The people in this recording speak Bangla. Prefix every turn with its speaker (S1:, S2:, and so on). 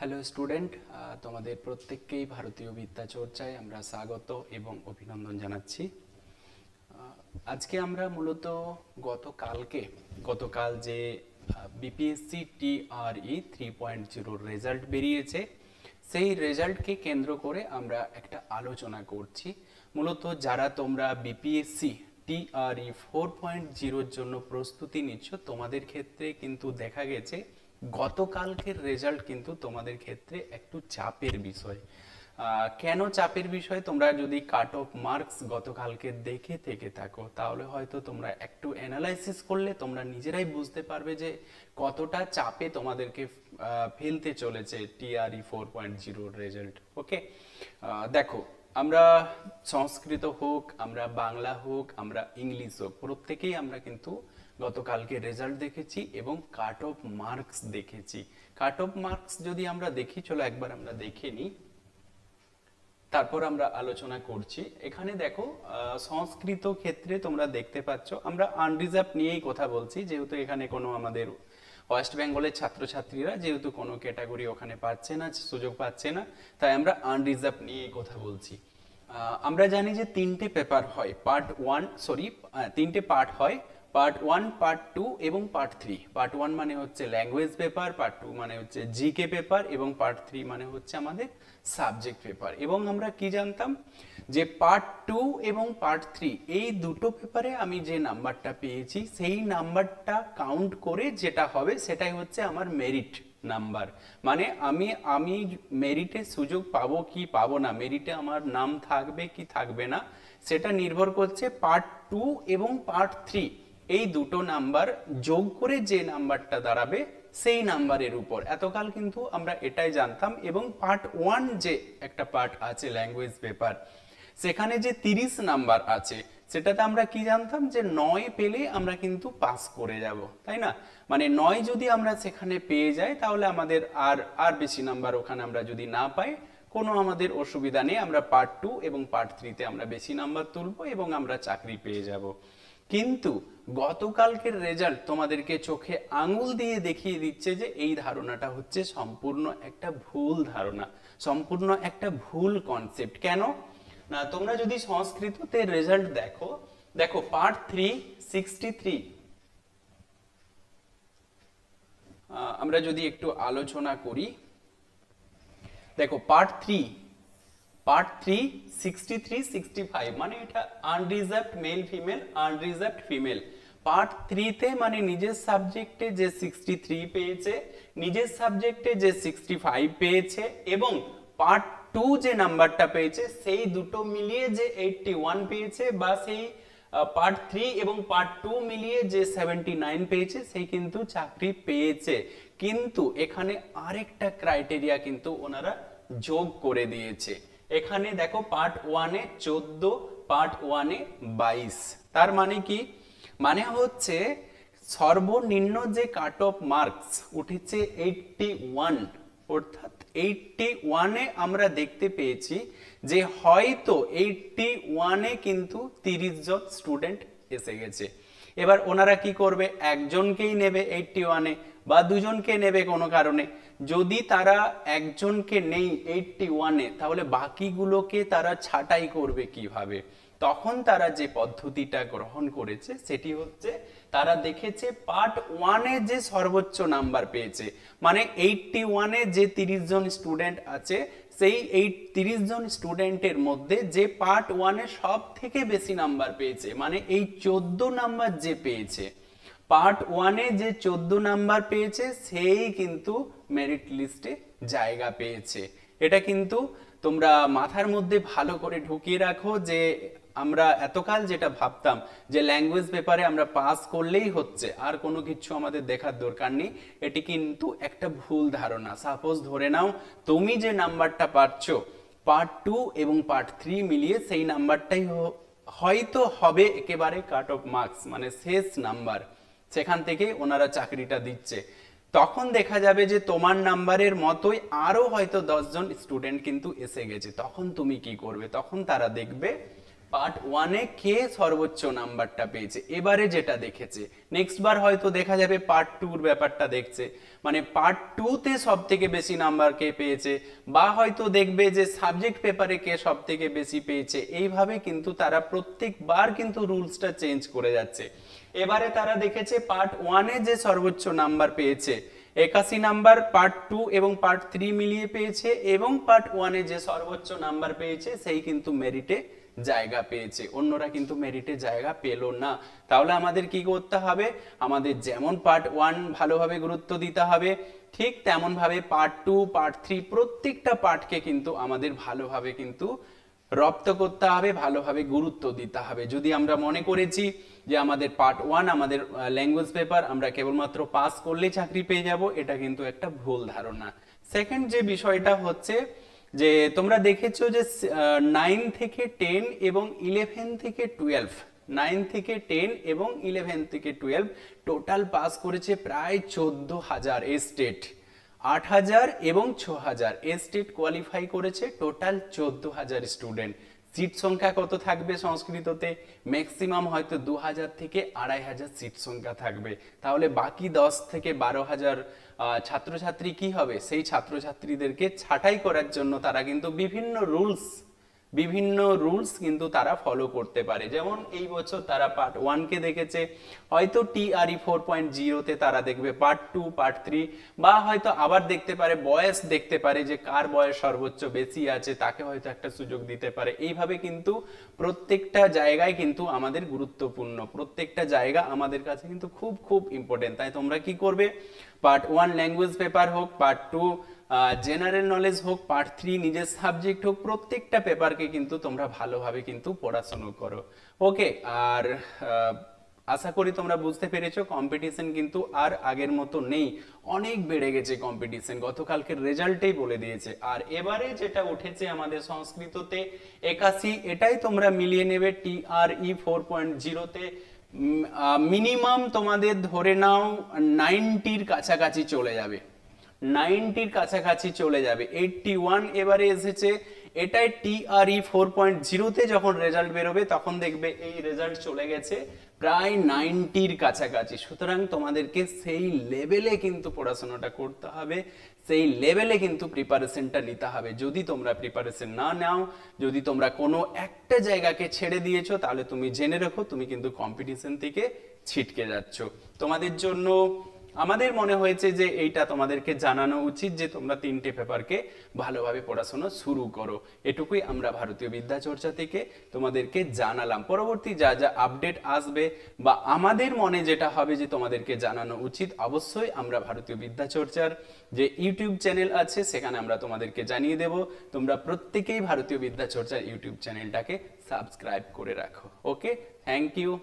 S1: হ্যালো স্টুডেন্ট, তোমাদের প্রত্যেককেই ভারতীয় বিদ্যা চর্চায় আমরা স্বাগত এবং অভিনন্দন জানাচ্ছি। আজকে আমরা মূলত গতকাল যে বিপিএসসি টিআরই 3.0 রেজাল্ট বেরিয়েছে, সেই রেজাল্টকে কেন্দ্র করে আমরা একটা আলোচনা করছি। মূলত যারা তোমরা বিপিএসসি টিআরই 4.0 জন্য প্রস্তুতি নিচ্ছ, তোমাদের ক্ষেত্রে কিন্তু দেখা গেছে গতকালকের রেজাল্ট কিন্তু তোমাদের ক্ষেত্রে একটু চাপের বিষয়। কেন চাপের বিষয়? তোমরা যদি কাট অফ মার্কস গতকালকে দেখে থেকে থাকো, তাহলে হয়তো তোমরা একটু অ্যানালাইসিস করলে তোমরা নিজেরাই বুঝতে পারবে যে কতটা চাপে তোমাদেরকে ফেলতে চলেছে টিআরই 4.0 রেজাল্ট। ওকে, দেখো, আমরা সংস্কৃত হোক, আমরা বাংলা হোক, আমরা ইংলিশ হোক, প্রত্যেকেই আমরা কিন্তু গতকালকে রেজাল্ট দেখেছি এবং কাট অফ মার্কস দেখেছি। কাট অফ মার্কস যদি আমরা দেখি, চলো একবার আমরা দেখে নিই, তারপর আমরা আলোচনা করছি। এখানে দেখো, সংস্কৃত ক্ষেত্রে তোমরা দেখতে পাচ্ছ আমরা আনরিজার্ভ নিয়েই কথা বলছি, যেহেতু এখানে কোনো আমাদের ওয়েস্ট বেঙ্গলের ছাত্রছাত্রীরা যেহেতু কোনো ক্যাটাগরি ওখানে পাচ্ছে না, সুযোগ পাচ্ছে না, তাই আমরা আনরিজার্ভ নিয়েই কথা বলছি। আমরা জানি যে তিনটে পার্ট হয়, পার্ট 1, পার্ট 2 এবং পার্ট 3। পার্ট 1 মানে হচ্ছে ল্যাঙ্গুয়েজ পেপার, পার্ট 2 মানে হচ্ছে জিকে পেপার এবং পার্ট 3 মানে হচ্ছে আমাদের সাবজেক্ট পেপার। এবং আমরা কি জানতাম যে পার্ট 2 এবং পার্ট 3 এই দুটো পেপারে আমি যে নাম্বারটা পেয়েছি, সেই নাম্বারটা কাউন্ট করে যেটা হবে সেটাই হচ্ছে আমার মেরিট নাম্বার। মানে আমি মেরিটে সুযোগ পাবো কি পাবো না, মেরিটে আমার নাম থাকবে কি থাকবে না, সেটা নির্ভর করছে পার্ট 2 এবং পার্ট 3 এই দুটো নাম্বার যোগ করে যে নাম্বারটা দাঁড়াবে সেই নাম্বারের উপর। এতকাল কিন্তু আমরা এটাই জানতাম। এবং পার্ট 1 যে একটা পার্ট আছে ল্যাঙ্গুয়েজ পেপার, সেখানে যে 30 নাম্বার আছে, সেটাতে আমরা কি জানতাম যে 9 পেলে আমরা কিন্তু পাস করে যাব, তাই না? মানে 9 যদি আমরা সেখানে পেয়ে যাই, তাহলে আমাদের আর বেশি নাম্বার ওখানে আমরা যদি না পাই, কোনো আমাদের অসুবিধা নেই, আমরা পার্ট 2 এবং পার্ট 3-তে আমরা বেশি নাম্বার তুলবো এবং আমরা চাকরি পেয়ে যাব। কিন্তু গতকালকের রেজাল্ট তোমাদেরকে চোখে আঙুল দিয়ে দেখিয়ে দিচ্ছে যে এই ধারণাটা হচ্ছে সম্পূর্ণ একটা ভুল ধারণা, সম্পূর্ণ একটা ভুল কনসেপ্ট। কেন না, তোমরা যদি সংস্কৃততে রেজাল্ট দেখো পার্ট 3 63। আমরা যদি একটু আলোচনা করি, দেখো পার্ট 3 63 65, মানে এটা unreserved male female, unreserved female. Part 3-তে মানে নিজের সাবজেক্টে যে 63 পেয়েছে, নিজের সাবজেক্টে যে 65 পেয়েছে, এবং পার্ট 2 যে নাম্বারটা পেয়েছে সেই দুটো মিলিয়ে যে 81 পেয়েছে, বা সেই পার্ট 3 এবং পার্ট 2 মিলিয়ে যে 79 পেয়েছে, সেই কিন্তু চাকরি পেয়েছে। কিন্তু এখানে আরেকটা ক্রাইটেরিয়া কিন্তু ওনারা যোগ করে দিয়েছে। এখানে দেখো পার্ট 1-এ 14, পার্ট 1-এ 22। তার মানে কি? মানে হচ্ছে সর্বনিম্ন যে কাট অফ মার্কস উঠেছে 81, অর্থাৎ 81-এ আমরা দেখতে পেয়েছি যে হয়তো 81-এ কিন্তু 30 জন স্টুডেন্ট এসে গেছে। এবার ওনারা কি করবে? একজনকেই নেবে 81-এ, বা দুজনকে নেবে কোনো কারণে। যদি তারা একজনকে নেই 81-এ, তাহলে বাকিগুলোকে তারা ছাঁটাই করবে কিভাবে? তখন তারা যে পদ্ধতিটা গ্রহণ করেছে সেটি হচ্ছে, তারা দেখেছে পার্ট 1-এ যে সর্বোচ্চ নাম্বার পেয়েছে, মানে 81-এ যে 30 জন স্টুডেন্ট আছে, সেই 30 জন স্টুডেন্টের মধ্যে যে পার্ট 1-এ সব থেকে বেশি নাম্বার পেয়েছে, মানে এই 14 নাম্বার যে পেয়েছে, পার্ট 1-এ যে 14 নাম্বার পেয়েছে, সেই কিন্তু মেরিট লিস্টে জায়গা পেয়েছে। এটা কিন্তু তোমরা মাথার মধ্যে ভালো করে ঢুকিয়ে রাখো যে আমরা এতকাল যেটা ভাবতাম যে ল্যাঙ্গুয়েজ পেপারে আমরা পাস করলেই হচ্ছে, আর কোনো কিছু আমাদের দেখার দরকার নেই, এটি কিন্তু একটা ভুল ধারণা। সাপোজ ধরে নাও তুমি যে নাম্বারটা পাচ্ছ পার্ট 2 এবং পার্ট 3 মিলিয়ে, সেই নাম্বারটাই হয়তো হবে একেবারে কাট অফ মার্কস, মানে শেষ নাম্বার, সেখান থেকে ওনারা চাকরিটা দিচ্ছে। তখন দেখা যাবে যে তোমার নাম্বারের মতোই আরো হয়তো 10 জন স্টুডেন্ট কিন্তু এসে গেছে। তখন তুমি কি করবে? তখন তারা দেখবে পার্ট 1-এ কে সর্বোচ্চ নাম্বারটা পেয়েছে এবারে যেটা দেখেছে, নেক্সট বার হয়তো দেখা যাবে পার্ট 2-র ব্যাপারটা দেখছে, মানে পার্ট 2-তে সব থেকে বেশি নাম্বার কে পেয়েছে, বা হয়তো দেখবে যে সাবজেক্ট পেপারে কে সব থেকে বেশি পেয়েছে। এইভাবে কিন্তু তারা প্রত্যেকবার কিন্তু রুলসটা চেঞ্জ করে যাচ্ছে। এবারে তারা দেখেছে পার্ট 1-এ যে সর্বোচ্চ নাম্বার পেয়েছে 81 নাম্বার পার্ট 2 এবং পার্ট 3 মিলিয়ে পেয়েছে, এবং পার্ট 1-এ যে সর্বোচ্চ নাম্বার পেয়েছে সেই কিন্তু মেরিটে জায়গা পেয়েছে, অন্যরা কিন্তু মেরিটে জায়গা পেল না। তাহলে আমাদের কি করতে হবে, আমাদের যেমন পার্ট 1 ভালোভাবে গুরুত্ব দিতে হবে, ঠিক তেমন ভাবে পার্ট 2 পার্ট 3 প্রত্যেকটা পার্টকে কিন্তু আমাদের ভালোভাবে কিন্তু রপ্ত করতে হবে, ভালোভাবে গুরুত্ব দিতে হবে। যদি আমরা মনে করেছি যে আমাদের পার্ট 1 আমাদের ল্যাঙ্গুয়েজ পেপার আমরা কেবলমাত্র পাস করলেই চাকরি পেয়ে যাব, এটা কিন্তু একটা ভুল ধারণা। সেকেন্ড যে বিষয়টা হচ্ছে যে তোমরা দেখেছো যে 9 থেকে 10 এবং 11 থেকে 12, 9 থেকে 10 এবং 11 থেকে 12 টোটাল পাস করেছে প্রায় 14,000 স্টেট, 8,000 এবং 6,000 স্টেট কোয়ালিফাই করেছে, টোটাল 14,000 স্টুডেন্ট। সিট সংখ্যা কত থাকবে সংস্কৃততে, ম্যাক্সিমাম হয়তো 2,000 থেকে 2,500 সিট সংখ্যা থাকবে। তাহলে বাকি 10 থেকে 12,000 ছাত্রছাত্রী কি হবে, সেই ছাত্রছাত্রীদেরকে ছাঁটাই করার জন্য তারা কিন্তু বিভিন্ন রুলস কিন্তু তারা ফলো করতে পারে। যেমন এই বছর তারা পার্ট 1-কে দেখেছে, হয়তো TRE 4.0-তে তারা দেখবে পার্ট 2 পার্ট 3, বা হয়তো আবার দেখতে পারে বয়স, দেখতে পারে যে কার বয়স সর্বোচ্চ বেশি আছে তাকে হয়তো একটা সুযোগ দিতে পারে। এইভাবে কিন্তু প্রত্যেকটা জায়গায় কিন্তু আমাদের গুরুত্বপূর্ণ, প্রত্যেকটা জায়গা আমাদের কাছে কিন্তু খুব খুব ইম্পর্টেন্ট। তাই তোমরা কি করবে, পার্ট 1 ল্যাঙ্গুয়েজ পেপার হোক, পার্ট 2 জেনারেল নলেজ হোক, পার্ট 3 নিজের সাবজেক্ট হোক, প্রত্যেকটা পেপারকে কিন্তু তোমরা ভালোভাবে কিন্তু পড়াশোনা করো। ওকে, আর আশা করি তোমরা বুঝতে পেরেছো কম্পিটিশন কিন্তু আর আগের মতো নেই, অনেক বেড়ে গেছে কম্পিটিশন, গতকালকের রেজাল্টেই বলে দিয়েছে। আর এবারে যেটা উঠেছে আমাদের সংস্কৃততে 81, এটাই তোমরা মিলিয়ে নেবে TRE 4.0-তে মিনিমাম তোমাদের ধরে নাও 90-র কাছাকাছি চলে যাবে, 90-র কাছাকাছি চলে যাবে। 81 এবারে এসেছে, এটাই TRE 4.0-তে যখন রেজাল্ট বেরোবে তখন দেখবে এই রেজাল্ট চলে গেছে প্রায় 90-র কাছাকাছি। সুতরাং তোমাদেরকে সেই লেভেলে কিন্তু পড়াশোনাটা করতে হবে, সেই লেভেলে কিন্তু প্রিপারেশনটা নিতে হবে। যদি তোমরা প্রিপারেশন না নাও, যদি তোমরা কোনো একটা জায়গাকে ছেড়ে দিয়েছো, তাহলে তুমি জেনে রাখো তুমি কিন্তু কম্পিটিশন থেকে ছিটকে যাচ্ছ। তোমাদের জন্য আমাদের মনে হয়েছে যে এইটা তোমাদেরকে জানানো উচিত যে তোমরা 3টে পেপারকে ভালোভাবে পড়াশোনা শুরু করো। এটুকুই আমরা ভারতীয় বিদ্যাচর্চা থেকে তোমাদেরকে জানালাম। পরবর্তী যা যা আপডেট আসবে বা আমাদের মনে যেটা হবে যে তোমাদেরকে জানানো উচিত, অবশ্যই আমরা ভারতীয় বিদ্যাচর্চার যে ইউটিউব চ্যানেল আছে সেখানে আমরা তোমাদেরকে জানিয়ে দেব। তোমরা প্রত্যেকেই ভারতীয় বিদ্যাচর্চার ইউটিউব চ্যানেলটাকে সাবস্ক্রাইব করে রাখো। ওকে, থ্যাংক ইউ।